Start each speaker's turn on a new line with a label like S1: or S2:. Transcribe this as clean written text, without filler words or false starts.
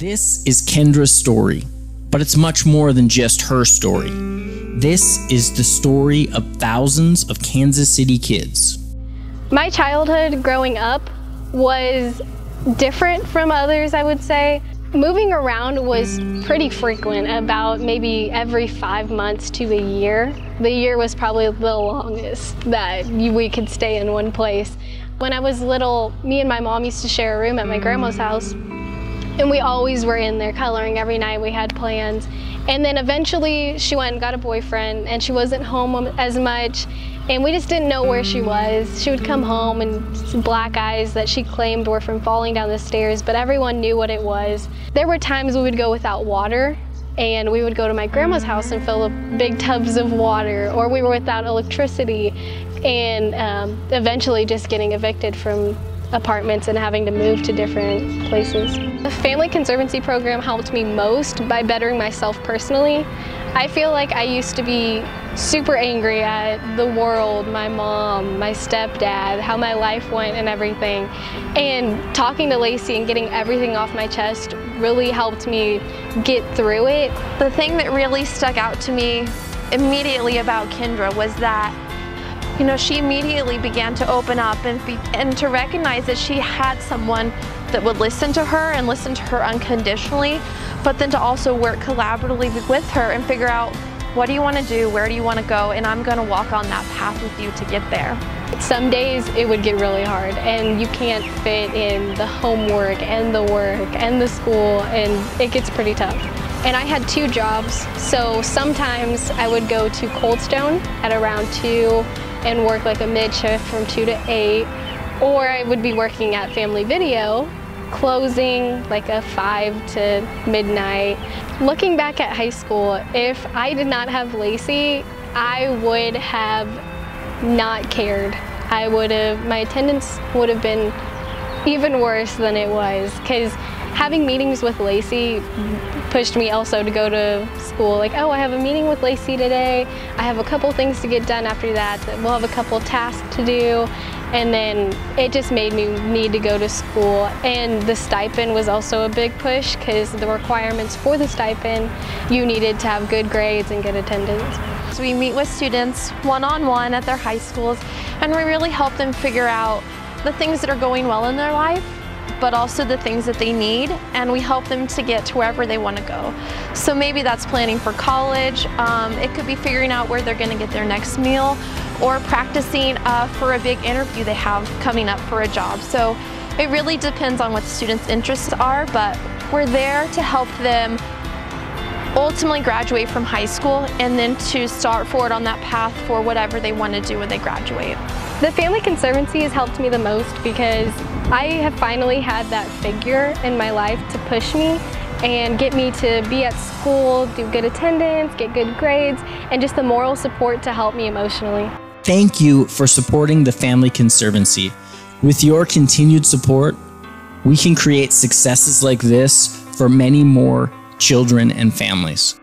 S1: This is Kendra's story, but it's much more than just her story. This is the story of thousands of Kansas City kids.
S2: My childhood growing up was different from others, I would say. Moving around was pretty frequent, about maybe every 5 months to a year. The year was probably the longest that we could stay in one place. When I was little, me and my mom used to share a room at my grandma's house, and we always were in there coloring every night. We had plans. And then eventually she went and got a boyfriend, and she wasn't home as much, and we just didn't know where she was. She would come home and black eyes that she claimed were from falling down the stairs, but everyone knew what it was. There were times we would go without water, and we would go to my grandma's house and fill up big tubs of water, or we were without electricity, and eventually just getting evicted from apartments and having to move to different places. The Family Conservancy program helped me most by bettering myself personally. I feel like I used to be super angry at the world, my mom, my stepdad, how my life went and everything. And talking to Lacey and getting everything off my chest really helped me get through it.
S3: The thing that really stuck out to me immediately about Kendra was that she immediately began to open up and to recognize that she had someone that would listen to her and listen to her unconditionally, but then to also work collaboratively with her and figure out, what do you want to do, where do you want to go, and I'm going to walk on that path with you to get there.
S2: Some days it would get really hard, and you can't fit in the homework and the work and the school, and it gets pretty tough. And I had 2 jobs, so sometimes I would go to Cold Stone at around 2 and work like a mid shift from 2 to 8, or I would be working at Family Video, closing like a 5 to midnight. Looking back at high school, if I did not have Lacey, I would have not cared. My attendance would have been even worse than it was, because having meetings with Lacey pushed me also to go to school. Like, oh, I have a meeting with Lacey today. I have a couple things to get done after that. We'll have a couple tasks to do. And then it just made me need to go to school. And the stipend was also a big push, because the requirements for the stipend, you needed to have good grades and good attendance.
S3: So we meet with students one-on-one at their high schools, and we really help them figure out the things that are going well in their life, but also the things that they need, and we help them to get to wherever they want to go. So maybe that's planning for college, it could be figuring out where they're going to get their next meal, or practicing for a big interview they have coming up for a job. So it really depends on what the students' interests are, but we're there to help them ultimately graduate from high school and then to start forward on that path for whatever they want to do when they graduate.
S2: The Family Conservancy has helped me the most, because I have finally had that figure in my life to push me and get me to be at school, do good attendance, get good grades, and just the moral support to help me emotionally.
S1: Thank you for supporting the Family Conservancy. With your continued support, we can create successes like this for many more children and families.